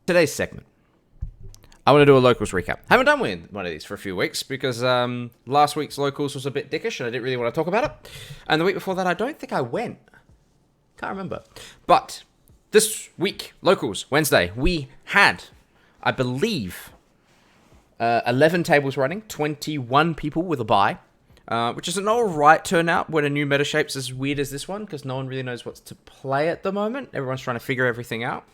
Today's segment, I want to do a locals recap. Haven't done one of these for a few weeks because last week's locals was a bit dickish and I didn't really want to talk about it. And the week before that, I don't think I went. Can't remember. But this week, locals, Wednesday, we had, I believe, 11 tables running, 21 people with a buy, which is an alright turnout when a new meta shape's as weird as this one because no one really knows what to play at the moment. Everyone's trying to figure everything out.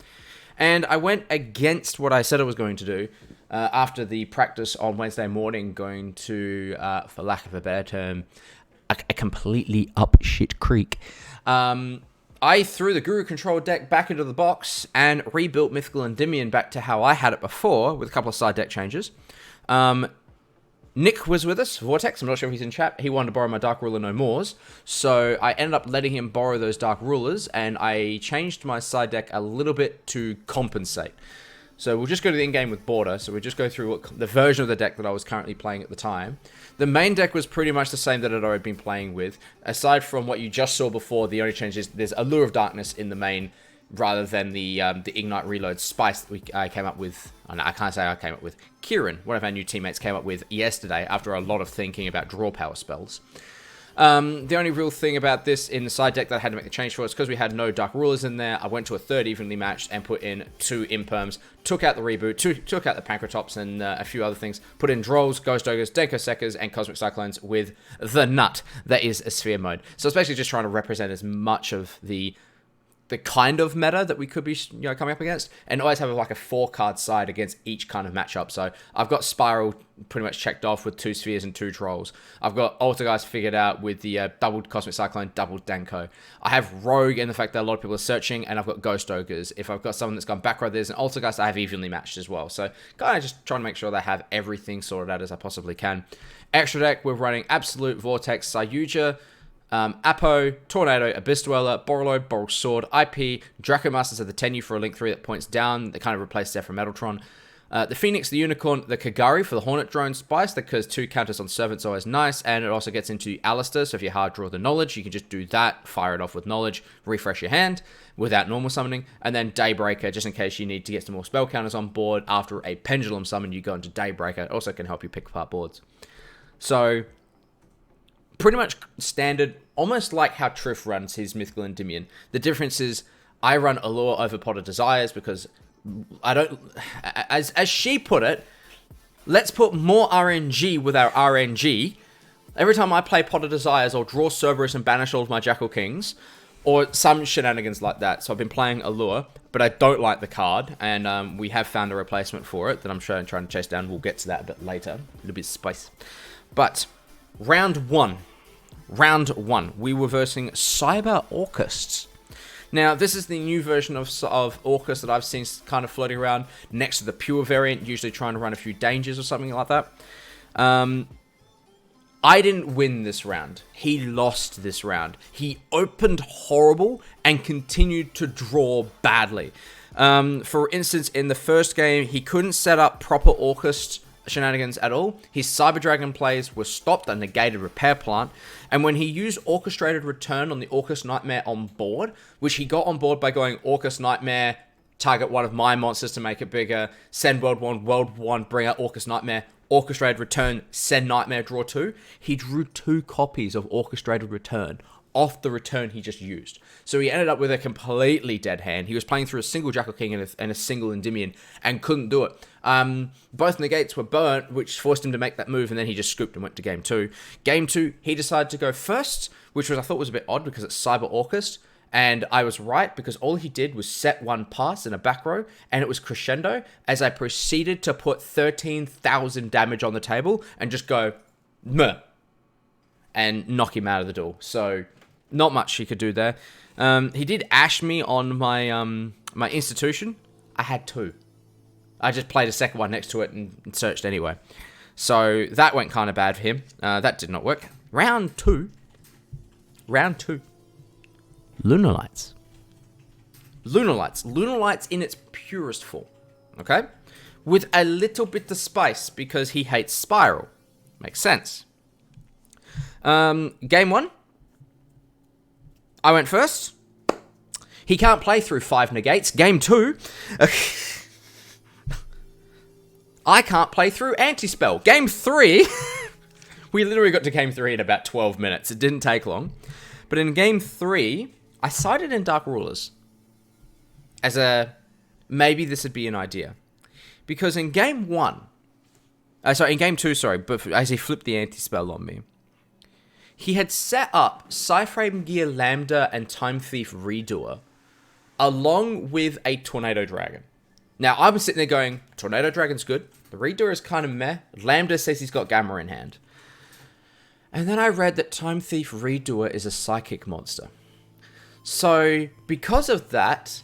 And I went against what I said I was going to do after the practice on Wednesday morning, going to, for lack of a better term, a completely up shit creek. I threw the Guru Control deck back into the box and rebuilt Mythical Endymion back to how I had it before with a couple of side deck changes. Nick was with us, Vortex. I'm not sure if he's in chat. He wanted to borrow my Dark Ruler No Mores. So I ended up letting him borrow those Dark Rulers, and I changed my side deck a little bit to compensate. So we'll just go to the in-game with Border. So we'll just go through the version of the deck that I was currently playing at the time. The main deck was pretty much the same that I'd already been playing with. Aside from what you just saw before, the only change is there's Allure of Darkness in the main, rather than the Ignite Reload Spice that I came up with. I can't say I came up with. Kieran, one of our new teammates, came up with yesterday after a lot of thinking about draw power spells. The only real thing about this in the side deck that I had to make the change for is because we had no Dark Rulers in there, I went to a third evenly matched and put in 2 Imperms, took out the Reboot, took out the Pancratops and a few other things, put in Drolls, Ghost Ogres, Denko Sekkers, and Cosmic Cyclones with the nut that is a Sphere mode. So it's basically just trying to represent as much of the kind of meta that we could be coming up against, and always have like a 4-card side against each kind of matchup. So I've got Spiral pretty much checked off with 2 Spheres and 2 Trolls. I've got Altergeist figured out with the doubled Cosmic Cyclone, doubled Denko. I have Rogue and the fact that a lot of people are searching, and I've got Ghost Ogres. If I've got someone that's gone back row, there's an Altergeist I have evenly matched as well. So kind of just trying to make sure that I have everything sorted out as I possibly can. Extra deck, we're running Absolute, Vortex, YuGiOh, Apo, Tornado, Abyss Dweller, Borreload, Boral Sword, IP, Draco Masters of the Tenyu for a link 3 that points down. They kind of replaced Zephyr Metaltron. The Phoenix, the Unicorn, the Kagari for the Hornet Drone Spice, because 2 counters on Servant's always nice, and it also gets into Alistair, so if you hard draw the Knowledge, you can just do that, fire it off with Knowledge, refresh your hand without normal summoning, and then Daybreaker, just in case you need to get some more spell counters on board after a Pendulum summon, you go into Daybreaker. It also can help you pick apart boards. So pretty much standard, almost like how Triff runs his Mythical Endymion. The difference is I run Allure over Pot of Desires because I don't, as she put it, let's put more RNG with our RNG. Every time I play Pot of Desires, I'll draw Cerberus and banish all of my Jackal Kings, or some shenanigans like that. So I've been playing Allure, but I don't like the card, and we have found a replacement for it that I'm trying to chase down. We'll get to that a bit later. A little bit of spice. But Round one, we were versing Cyber Orcists. Now, this is the new version of Orcus that I've seen kind of floating around next to the pure variant, usually trying to run a few dangers or something like that. I didn't win this round. He lost this round. He opened horrible and continued to draw badly. For instance, in the first game, he couldn't set up proper Orcust shenanigans at all. His Cyber Dragon plays were stopped and negated Repair Plant, and when he used Orchestrated Return on the Orcus Nightmare on board, which he got on board by going Orcus Nightmare, target one of my monsters to make it bigger, send World 1, bring out Orcus Nightmare, Orchestrated Return, send Nightmare, draw 2, he drew 2 copies of Orchestrated Return off the return he just used. So he ended up with a completely dead hand. He was playing through a single Jackal King and a single Endymion and couldn't do it. Both negates were burnt, which forced him to make that move, and then he just scooped and went to game 2. Game 2, he decided to go first, which I thought was a bit odd because it's Cyber Orcust, and I was right because all he did was set 1 pass in a back row, and it was crescendo as I proceeded to put 13,000 damage on the table and just go, meh, and knock him out of the door. So not much he could do there. He did ash me on my my institution. I had 2. I just played a second one next to it and searched anyway. So that went kind of bad for him. That did not work. Round 2. Lunar Lights. Lunar Lights in its purest form. Okay? With a little bit of spice because he hates Spiral. Makes sense. Game 1. I went first. He can't play through 5 negates. Game 2. I can't play through anti-spell. Game 3, we literally got to game 3 in about 12 minutes. It didn't take long. But in game 3, I sided in Dark Rulers. As a, maybe this would be an idea. Because in game 1, in game 2, but as he flipped the anti-spell on me, he had set up Cyframe Gear Lambda and Time Thief Redoer along with a Tornado Dragon. Now, I was sitting there going, Tornado Dragon's good. The Redoer is kind of meh. Lambda says he's got Gamma in hand. And then I read that Time Thief Redoer is a psychic monster. So, because of that,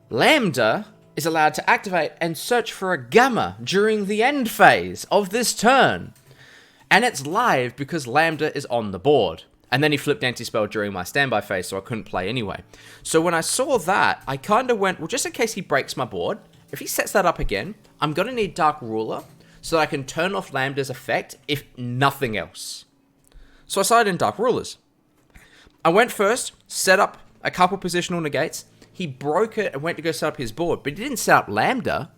Lambda is allowed to activate and search for a Gamma during the end phase of this turn. And it's live because Lambda is on the board. And then he flipped anti-spell during my standby phase, so I couldn't play anyway. So when I saw that, I kind of went, well, just in case he breaks my board, if he sets that up again, I'm going to need Dark Ruler so that I can turn off Lambda's effect, if nothing else. So I sided in Dark Rulers. I went first, set up a couple positional negates. He broke it and went to go set up his board, but he didn't set up Lambda.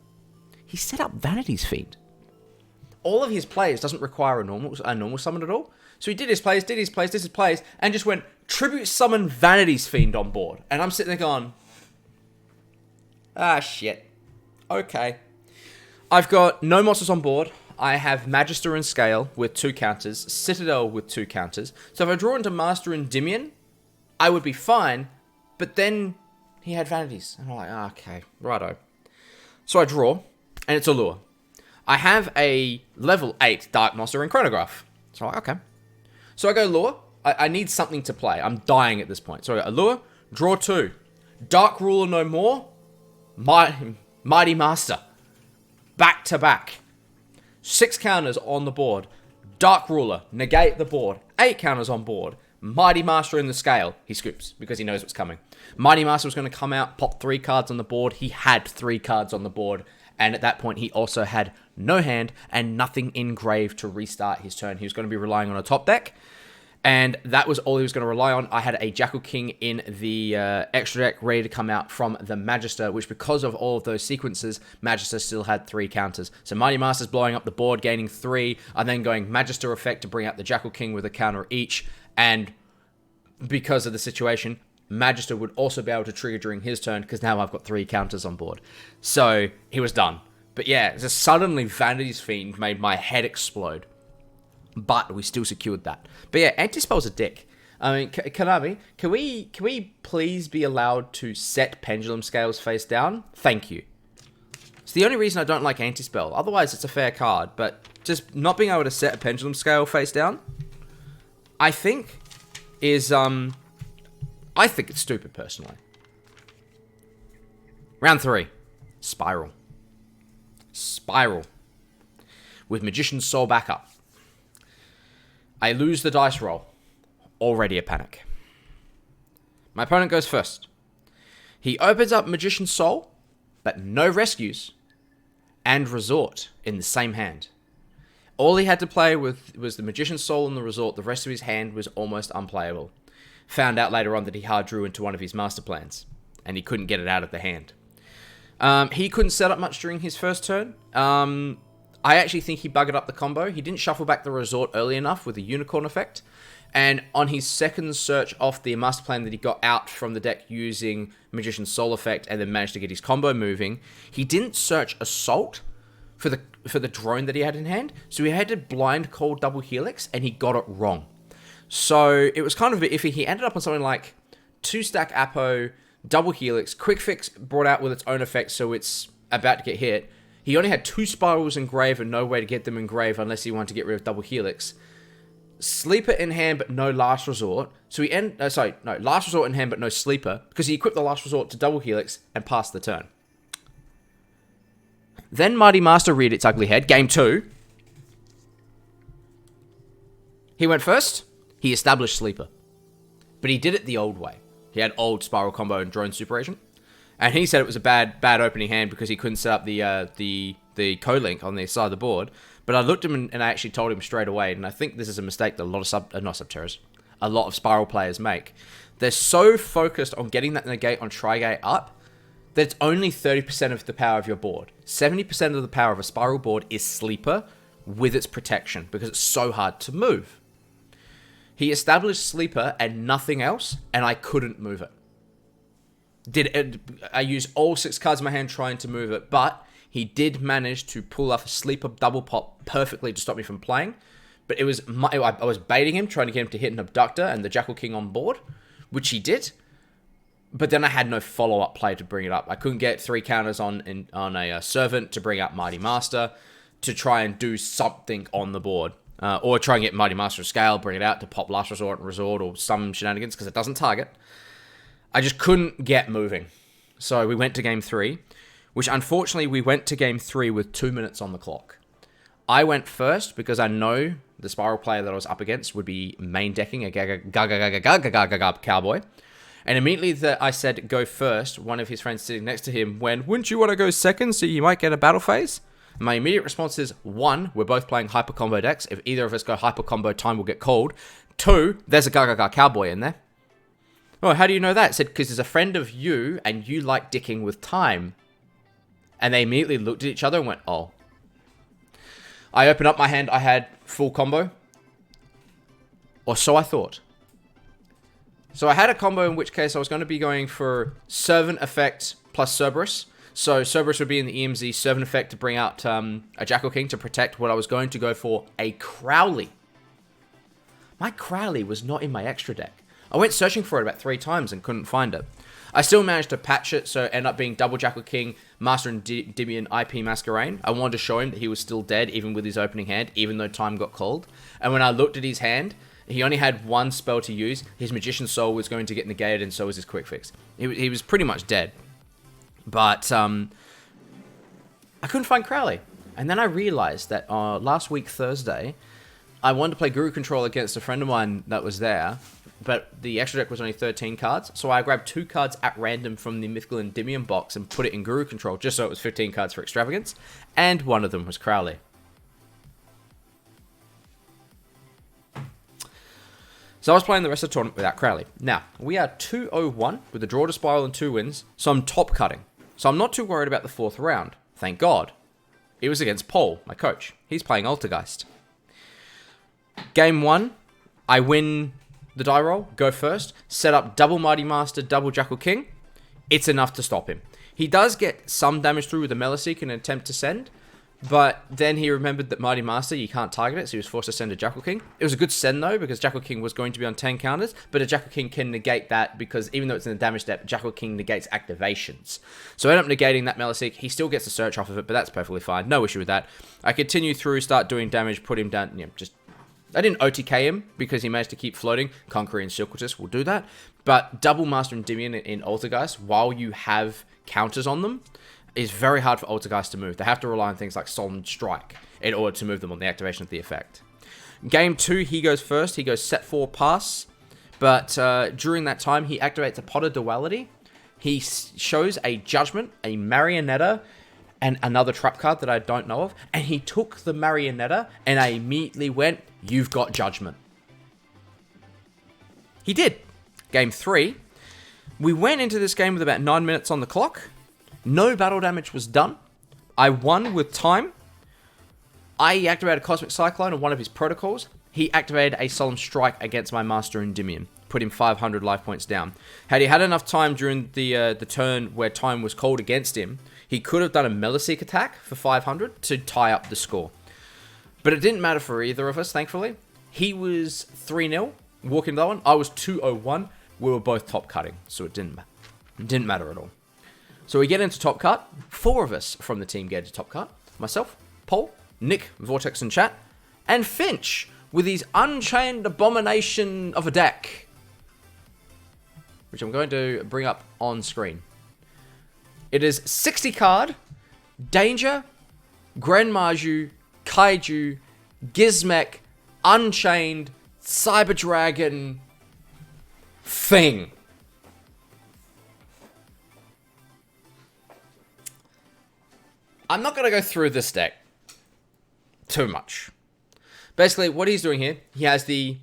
He set up Vanity's Fiend. All of his plays doesn't require a normal summon at all. So he did his plays, and just went, Tribute Summon Vanity's Fiend on board. And I'm sitting there going, ah, shit. Okay. I've got no monsters on board. I have Magister and Scale with 2 counters, Citadel with 2 counters. So if I draw into Mythical Endymion, I would be fine, but then he had Vanities. And I'm like, oh, okay, righto. So I draw, and it's a lure. I have a level 8 Dark Monster and Chronograph. So I'm like, okay. So I go lure. I need something to play. I'm dying at this point. So I go lure, draw 2. Dark Ruler no more. Mighty Master. Back to back. 6 counters on the board. Dark Ruler, negate the board. 8 counters on board. Mighty Master in the Scale. He scoops because he knows what's coming. Mighty Master was going to come out, pop 3 cards on the board. He had 3 cards on the board. And at that point, he also had no hand and nothing in grave to restart his turn. He was going to be relying on a top deck. And that was all he was going to rely on. I had a Jackal King in the extra deck ready to come out from the Magister, which because of all of those sequences, Magister still had 3 counters. So Mighty Master's blowing up the board, gaining 3. I'm then going Magister effect to bring out the Jackal King with a counter each. And because of the situation, Magister would also be able to trigger during his turn because now I've got 3 counters on board. So he was done. But yeah, just suddenly Vanity's Fiend made my head explode. But we still secured that. But yeah, Anti-Spell's a dick. I mean, Konami, can we please be allowed to set Pendulum Scales face down? Thank you. It's the only reason I don't like Anti-Spell. Otherwise, it's a fair card. But just not being able to set a Pendulum Scale face down, I think, is, I think it's stupid, personally. Round 3. Spiral. Spiral. With Magician's Soul backup. I lose the dice roll. Already a panic. My opponent goes first. He opens up Magician's Soul, but no rescues, and Resort in the same hand. All he had to play with was the Magician's Soul and the Resort. The rest of his hand was almost unplayable. Found out later on that he hard drew into one of his master plans, and he couldn't get it out of the hand. He couldn't set up much during his first turn. I actually think he buggered up the combo. He didn't shuffle back the Resort early enough with the Unicorn effect. And on his second search off the master plan that he got out from the deck using Magician's Soul effect and then managed to get his combo moving, he didn't search Assault for the drone that he had in hand. So he had to blind call double Helix and he got it wrong. So it was kind of a bit iffy. He ended up on something like 2-stack Apo, double Helix, Quick Fix brought out with its own effect so it's about to get hit. He only had 2 Spirals in grave and no way to get them in grave unless he wanted to get rid of double Helix. Sleeper in hand but no Last Resort. So Last Resort in hand but no Sleeper because he equipped the Last Resort to double Helix and passed the turn. Then Mighty Master reared its ugly head. Game 2. He went first. He established Sleeper. But he did it the old way. He had old Spiral Combo and Drone Super Agent. And he said it was a bad opening hand because he couldn't set up the co-link on the side of the board. But I looked at him and I actually told him straight away, and I think this is a mistake that a lot of Spiral players make. They're so focused on getting that negate on Trigate up that's only 30% of the power of your board. 70% of the power of a spiral board is Sleeper with its protection, because it's so hard to move. He established Sleeper and nothing else, and I couldn't move it. I used all 6 cards in my hand trying to move it, but he did manage to pull off a Sleeper double pop perfectly to stop me from playing. But I was baiting him, trying to get him to hit an Abductor and the Jackal King on board, which he did. But then I had no follow-up play to bring it up. I couldn't get 3 counters on a Servant to bring up Mighty Master to try and do something on the board. Or try and get Mighty Master of Scale, bring it out to pop Last Resort and Resort or some shenanigans, because it doesn't target. I just couldn't get moving. So we went to game 3, which unfortunately we went to game 3 with 2 minutes on the clock. I went first because I know the Spiral player that I was up against would be main decking a Cowboy. And immediately that I said go first, one of his friends sitting next to him went, "Wouldn't you want to go second so you might get a battle phase?" My immediate response is, 1, we're both playing hyper combo decks. If either of us go hyper combo, time will get called. 2, there's a Cowboy in there. "Oh, how do you know that?" I said, "Because he's a friend of you and you like dicking with time." And they immediately looked at each other and went, "Oh." I opened up my hand, I had full combo. Or so I thought. So I had a combo in which case I was going to be going for Servant effect plus Cerberus. So Cerberus would be in the EMZ Servant effect to bring out a Jackal King to protect what I was going to go for, a Crowley. My Crowley was not in my extra deck. I went searching for it about 3 times and couldn't find it. I still managed to patch it, so it ended up being double Jackal King, Master Endymion, IP Masquerade. I wanted to show him that he was still dead, even with his opening hand, even though time got called. And when I looked at his hand, he only had 1 spell to use. His Magician's Soul was going to get negated, and so was his Quick Fix. He was pretty much dead. But I couldn't find Crowley. And then I realized that last week, Thursday, I wanted to play Guru Control against a friend of mine that was there, but the extra deck was only 13 cards. So I grabbed 2 cards at random from the Mythical Endymion box and put it in Guru Control, just so it was 15 cards for extravagance. And one of them was Crowley. So I was playing the rest of the tournament without Crowley. Now, we are 2-0-1 with a draw to Spiral and 2 wins, so I'm top cutting. So I'm not too worried about the 4th round. Thank God. It was against Paul, my coach. He's playing Altergeist. Game 1, I win the die roll, go first, set up double Mighty Master, double Jackal King. It's enough to stop him. He does get some damage through with the Meliseek in an attempt to send, but then he remembered that Mighty Master, you can't target it, so he was forced to send a Jackal King. It was a good send though, because Jackal King was going to be on 10 counters, but a Jackal King can negate that, because even though it's in the damage step, Jackal King negates activations. So I end up negating that Meliseek. He still gets the search off of it, but that's perfectly fine. No issue with that. I continue through, start doing damage, put him down, I didn't OTK him because he managed to keep floating. Conqueror and Circuitous will do that. But double Master Endymion in Altergeist, while you have counters on them, is very hard for Altergeist to move. They have to rely on things like Solemn Strike in order to move them on the activation of the effect. Game 2, he goes first. He goes set 4 pass. But during that time, he activates a Potter Duality. He shows a Judgment, a Marionetta, and another trap card that I don't know of. And he took the Marionetta, and I immediately went, "You've got Judgment." He did. Game 3. We went into this game with about 9 minutes on the clock. No battle damage was done. I won with time. I activated Cosmic Cyclone on one of his protocols. He activated a Solemn Strike against my Master Endymion. Put him 500 life points down. Had he had enough time during the turn where time was called against him, he could have done a Meliseek attack for 500 to tie up the score. But it didn't matter for either of us, thankfully. He was 3-0, walking that one. I was 2-0-1. We were both top cutting, so it didn't matter at all. So we get into top cut. 4 of us from the team get into top cut. Myself, Paul, Nick, Vortex and Chat, and Finch with his Unchained Abomination of a deck, which I'm going to bring up on screen. It is 60 card, Danger, Grand Maju, Kaiju, Gizmek, Unchained, Cyber Dragon thing. I'm not going to go through this deck too much. Basically, what he's doing here, he has the...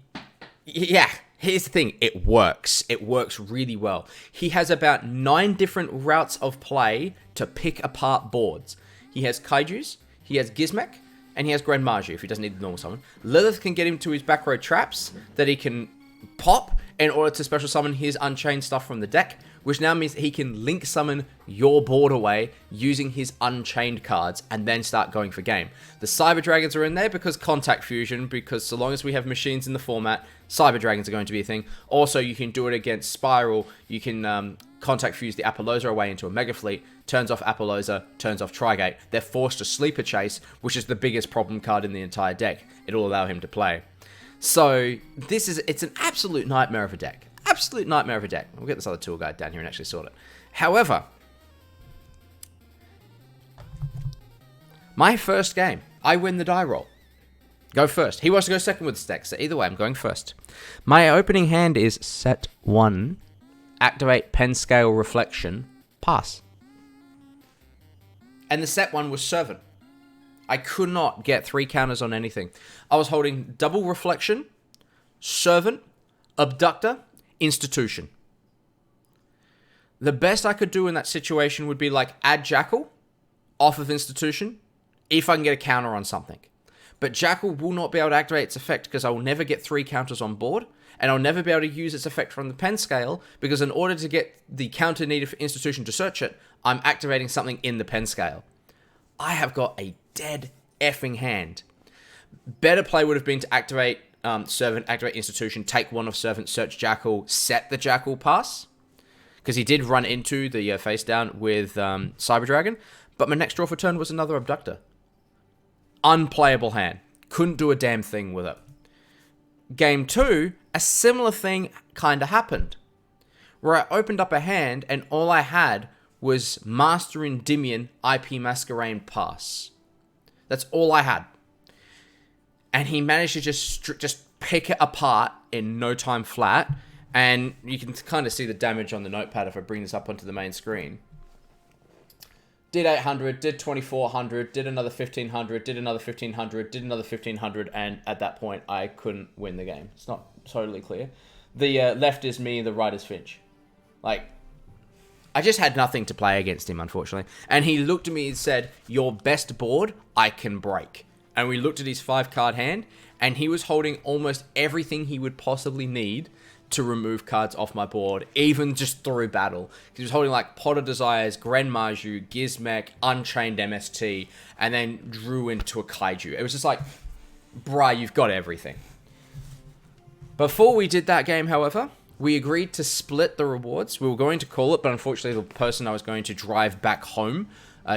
Yeah, Here's the thing, it works. It works really well. He has about 9 different routes of play to pick apart boards. He has Kaijus, he has Gizmek, and he has Grand Maju if he doesn't need the normal summon. Lilith can get him to his back row traps that he can pop in order to special summon his Unchained stuff from the deck, which now means that he can link summon your board away using his Unchained cards and then start going for game. The Cyber Dragons are in there because Contact Fusion, because so long as we have machines in the format, Cyber Dragons are going to be a thing. Also, you can do it against Spiral. You can Contact Fuse the Apollosa away into a Mega Fleet, turns off Apollosa, turns off Trigate. They're forced to Sleeper Chase, which is the biggest problem card in the entire deck. It'll allow him to play. So, it's an absolute nightmare of a deck. Absolute nightmare of a deck. We'll get this other tool guide down here and actually sort it. However, my first game, I win the die roll. Go first. He wants to go second with this deck, so either way, I'm going first. My opening hand is set 1, activate Pen Scale Reflection, pass. And the set 1 was Servant. I could not get 3 counters on anything. I was holding double Reflection, Servant, Abductor, Institution. The best I could do in that situation would be like add Jackal off of Institution if I can get a counter on something. But Jackal will not be able to activate its effect because I will never get 3 counters on board, and I'll never be able to use its effect from the pen scale because in order to get the counter needed for Institution to search it, I'm activating something in the pen scale. I have got a dead effing hand. Better play would have been to activate Servant, activate Institution, take 1 of Servant, search Jackal, set the Jackal, pass. Because he did run into the face down with Cyber Dragon, but my next draw for turn was another Abductor. Unplayable hand. Couldn't do a damn thing with it. Game 2, a similar thing kind of happened. Where I opened up a hand and all I had was Mythical Endymion, IP Masquerade, pass. That's all I had. And he managed to just pick it apart in no time flat. And you can kind of see the damage on the notepad if I bring this up onto the main screen. Did 800, did 2400, did another 1500, did another 1500, did another 1500, and at that point I couldn't win the game. It's not totally clear. The left is me, the right is Finch. Like, I just had nothing to play against him, unfortunately. And he looked at me and said, "Your best board, I can break." And we looked at his 5-card hand, and he was holding almost everything he would possibly need to remove cards off my board, even just through battle. He was holding like Pot of Desires, Grand Maju, Gizmek, Unchained MST, and then drew into a Kaiju. It was just like, bruh, you've got everything. Before we did that game, however, we agreed to split the rewards. We were going to call it, but unfortunately the person I was going to drive back home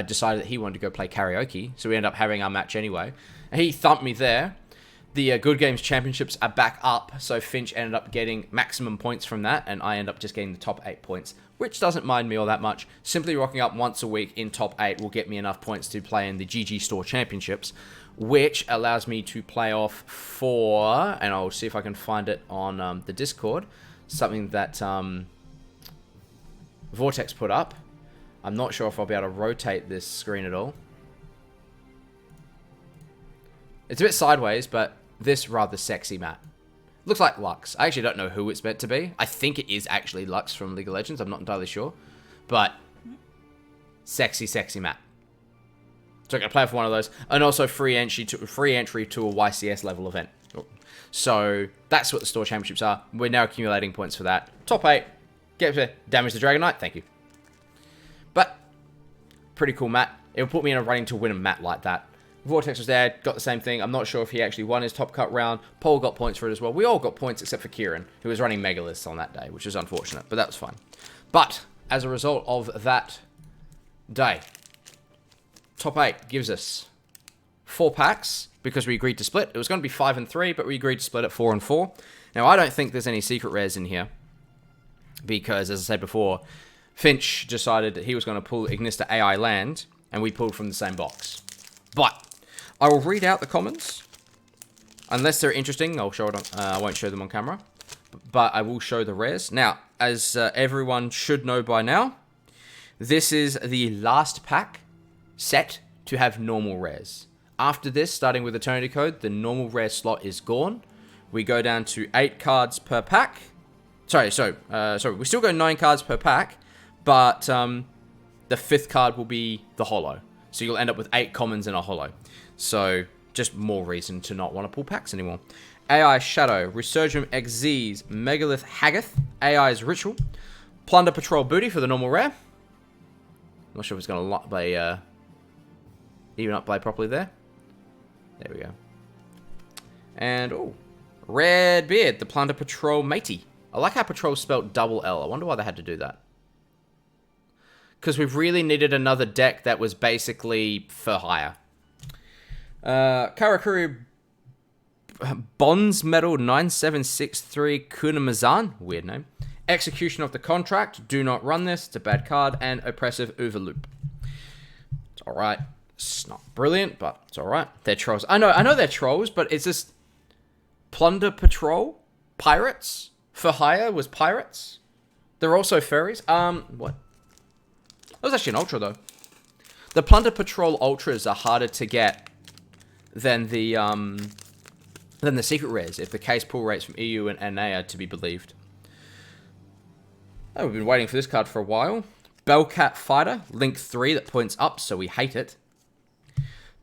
decided that he wanted to go play karaoke, so we ended up having our match anyway. And he thumped me there. The Good Games Championships are back up, so Finch ended up getting maximum points from that, and I end up just getting the top 8 points, which doesn't mind me all that much. Simply rocking up once a week in top 8 will get me enough points to play in the GG Store Championships, which allows me to play off for, and I'll see if I can find it on the Discord, something that Vortex put up. I'm not sure if I'll be able to rotate this screen at all. It's a bit sideways, but this rather sexy mat. Looks like Lux. I actually don't know who it's meant to be. I think it is actually Lux from League of Legends. I'm not entirely sure. But sexy, sexy mat. So I'm going to play for one of those. And also free entry to a YCS level event. So that's what the store championships are. We're now accumulating points for that. Top 8. Get to damage the Dragon Knight. Thank you. But pretty cool mat. It will put me in a running to win a mat like that. Vortex was there, got the same thing. I'm not sure if he actually won his top cut round. Paul got points for it as well. We all got points except for Kieran, who was running Megalists on that day, which is unfortunate, but that was fine. But as a result of that day, top 8 gives us 4 packs because we agreed to split. It was going to be 5 and 3, but we agreed to split it 4 and 4. Now, I don't think there's any secret rares in here because, as I said before, Finch decided that he was going to pull Ignista AI Land, and we pulled from the same box. But I will read out the commons. Unless they're interesting, I'll show it on, I won't show them on camera. But I will show the rares. Now, as everyone should know by now, this is the last pack set to have normal rares. After this, starting with Eternity Code, the normal rare slot is gone. we go down to 8 cards per pack. Sorry, we still go 9 cards per pack, but the 5th card will be the holo. So you'll end up with 8 commons and a holo. So just more reason to not want to pull packs anymore. AI Shadow, Resurgam Xyz, Megalith Haggath, AI's Ritual, Plunder Patrol Booty for the normal rare. Not sure if it's going to play, even up play properly there. There we go. And, oh, Red Beard, the Plunder Patrol Matey. I like how Patrol spelled double L. I wonder why they had to do that. Because we've really needed another deck that was basically for hire. Karakuri Bonds Metal 9763 Kunamazan. Weird name. Execution of the Contract. Do not run this. It's a bad card. And Oppressive Overloop. It's alright. It's not brilliant, but it's alright. They're trolls. I know they're trolls, but it's just Plunder Patrol? Pirates? For hire was pirates? They're also fairies? What? That was actually an ultra, though. The Plunder Patrol ultras are harder to get than the secret rares, if the case pull rates from EU and NA are to be believed. Oh, we've been waiting for this card for a while. Bellcat Fighter, Link 3 that points up, so we hate it.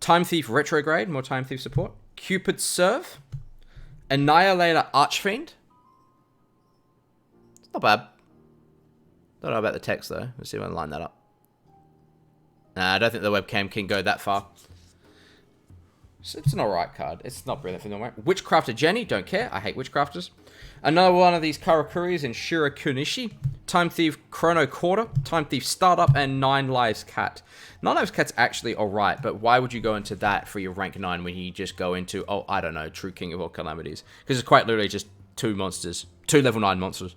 Time Thief Retrograde, more Time Thief support. Cupid Serve. Annihilator Archfiend. It's not bad. Don't know about the text, though. Let's see if I can line that up. Nah, I don't think the webcam can go that far. It's an alright card. It's not brilliant for the way. Witchcrafter Jenny, don't care. I hate Witchcrafters. Another one of these Karakuris in Shira Kunishi. Time Thief Chrono Quarter. Time Thief Startup. And 9 Lives Cat. 9 Lives Cat's actually alright, but why would you go into that for your rank 9 when you just go into, oh, I don't know, True King of all Calamities? Because it's quite literally just 2 monsters. 2 level 9 monsters.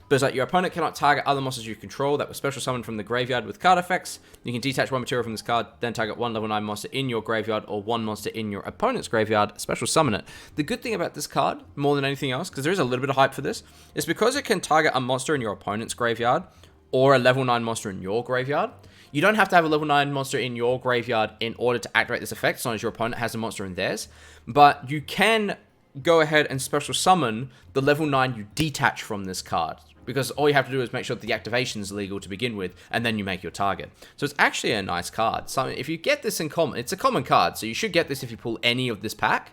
But it's like, your opponent cannot target other monsters you control that were special summoned from the graveyard with card effects. You can detach 1 material from this card, then target 1 level 9 monster in your graveyard or 1 monster in your opponent's graveyard, special summon it. The good thing about this card, more than anything else, because there is a little bit of hype for this, is because it can target a monster in your opponent's graveyard or a level 9 monster in your graveyard. You don't have to have a level 9 monster in your graveyard in order to activate this effect, as long as your opponent has a monster in theirs. But you can go ahead and special summon the level 9 you detach from this card. Because all you have to do is make sure that the activation is legal to begin with, and then you make your target. So it's actually a nice card. So if you get this in common, it's a common card, so you should get this if you pull any of this pack.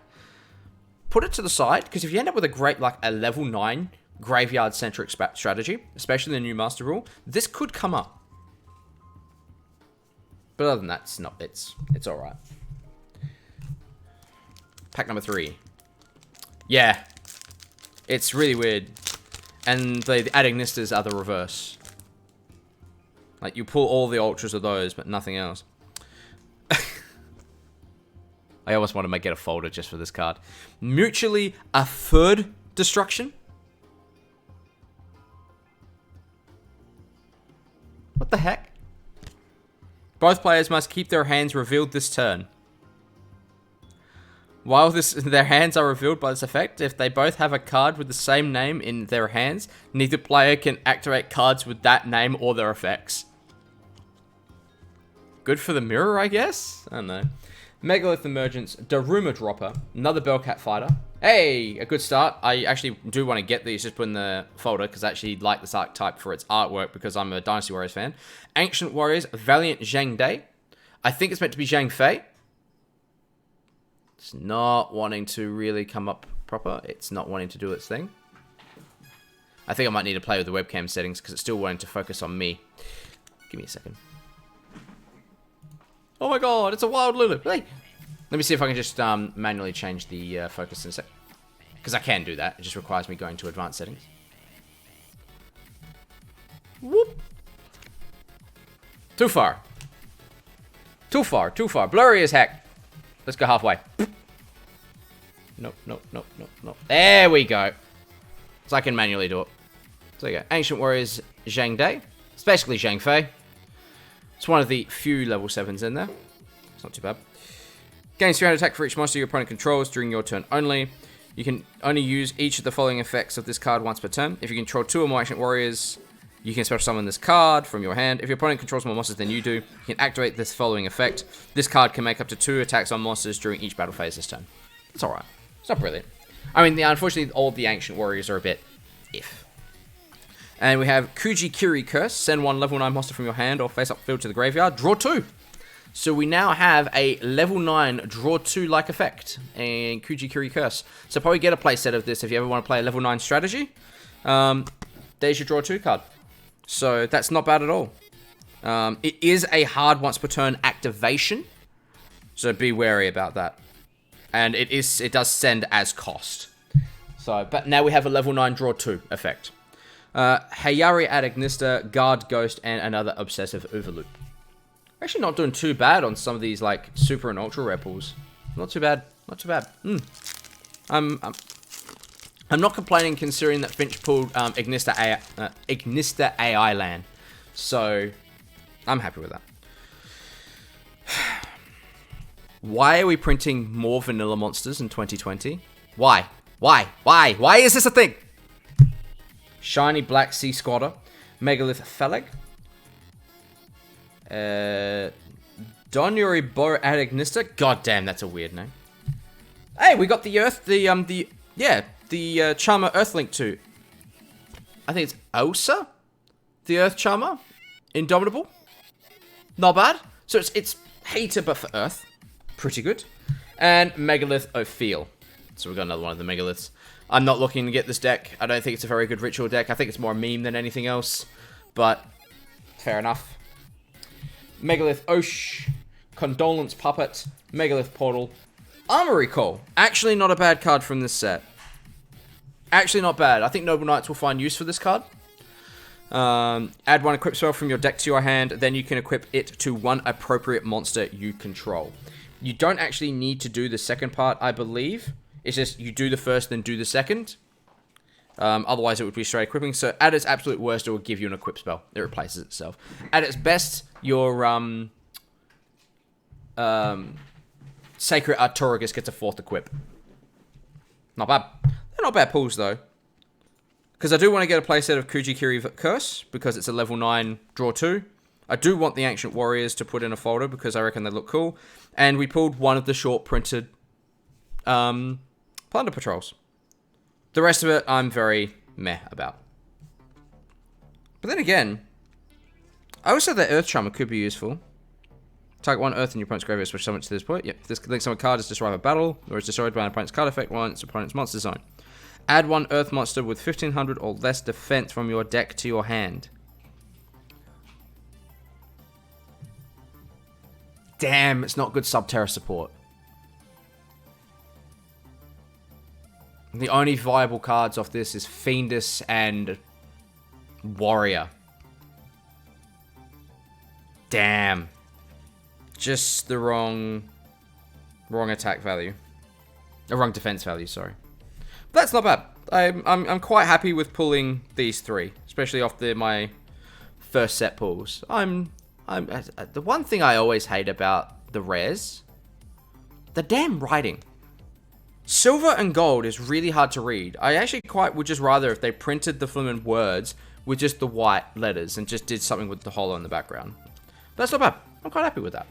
Put it to the side, because if you end up with a great, like, a level 9 graveyard-centric strategy, especially the new Master Rule, this could come up. But other than that, it's alright. Pack number 3. Yeah. It's really weird. And the Adignistas are the reverse. Like, you pull all the ultras of those, but nothing else. I almost want to get a folder just for this card. Mutually Assured Destruction. What the heck? Both players must keep their hands revealed this turn. While their hands are revealed by this effect, if they both have a card with the same name in their hands, neither player can activate cards with that name or their effects. Good for the mirror, I guess? I don't know. Megalith Emergence, Daruma Dropper, another Bellcat Fighter. Hey, a good start. I actually do want to get these, just put in the folder, because I actually like this archetype for its artwork, because I'm a Dynasty Warriors fan. Ancient Warriors, Valiant Zhang Dai. I think it's meant to be Zhang Fei. It's not wanting to really come up proper. It's not wanting to do its thing. I think I might need to play with the webcam settings because it's still wanting to focus on me. Give me a second. Oh my god, it's a wild Lulu. Hey. Let me see if I can just manually change the focus in a sec. Because I can do that. It just requires me going to advanced settings. Whoop. Too far. Too far, too far. Blurry as heck. Let's go halfway. Nope, nope, nope, nope, nope. There we go. So I can manually do it. So there you go. Ancient Warriors Zhang Dai. It's basically Zhang Fei. It's one of the few level 7s in there. It's not too bad. Gains 300 attack for each monster your opponent controls during your turn only. You can only use each of the following effects of this card once per turn. If you control 2 or more Ancient Warriors, you can special summon this card from your hand. If your opponent controls more monsters than you do, you can activate this following effect. This card can make up to 2 attacks on monsters during each battle phase this turn. It's alright. It's not brilliant. I mean, unfortunately, all the Ancient Warriors are a bit if. And we have Kujikiri Curse. Send one level 9 monster from your hand or face up field to the graveyard. Draw 2. So we now have a level 9 draw 2 like effect in Kujikiri Curse. So probably get a playset of this if you ever want to play a level 9 strategy. There's your draw 2 card. So that's not bad at all. It is a hard once per turn activation. So be wary about that. And it does send as cost. So, but now we have a level 9 draw 2 effect. Hayari Adagnista, Guard Ghost, and another Obsessive Overloop. Actually not doing too bad on some of these like super and ultra rare pools. Not too bad. Not too bad. I'm not complaining considering that Finch pulled Ignista AI land. So I'm happy with that. Why are we printing more vanilla monsters in 2020? Why? Why? Why? Why is this a thing? Shiny Black Sea Squatter, Megalith Phaleg, Donyori Bo Adagnista. God damn, that's a weird name. Hey, we got the Charmer Earthlink too. I think it's Osa, the Earth Charmer, Indomitable. Not bad. So it's hater but for Earth, pretty good. And Megalith Ophiel. So we've got another one of the Megaliths. I'm not looking to get this deck. I don't think it's a very good ritual deck. I think it's more a meme than anything else. But, fair enough. Megalith Osh. Condolence Puppet. Megalith Portal. Armory Call. Actually not a bad card from this set. Actually not bad. I think Noble Knights will find use for this card. Add one equip spell from your deck to your hand. Then you can equip it to one appropriate monster you control. You don't actually need to do the second part, I believe. It's just you do the first, then do the second. Otherwise, it would be straight equipping. So, at its absolute worst, it will give you an equip spell. It replaces itself. At its best, your Sacred Artorigus gets a 4th equip. Not bad. They're not bad pulls, though. Because I do want to get a playset of Kujikiri Curse, because it's a level 9 draw 2. I do want the Ancient Warriors to put in a folder, because I reckon they look cool. And we pulled one of the short printed Plunder Patrols. The rest of it, I'm very meh about. But then again, I also said that Earth Charmer could be useful. Target one Earth in your opponent's graveyard, switch summon to this point. Yep, if this link summon card is destroyed by battle, or is destroyed by an opponent's card effect while its opponent's monster zone. Add one Earth monster with 1500 or less defense from your deck to your hand. Damn, it's not good Subterra support. The only viable cards off this is Fiendus and Warrior. Damn. Just the wrong attack value. The wrong defense value, sorry. But that's not bad. I'm quite happy with pulling these three, especially off my first set pulls. The one thing I always hate about the rares, the damn writing. Silver and gold is really hard to read. I actually would just rather if they printed the flippin' words with just the white letters and just did something with the holo in the background. But that's not bad. I'm quite happy with that.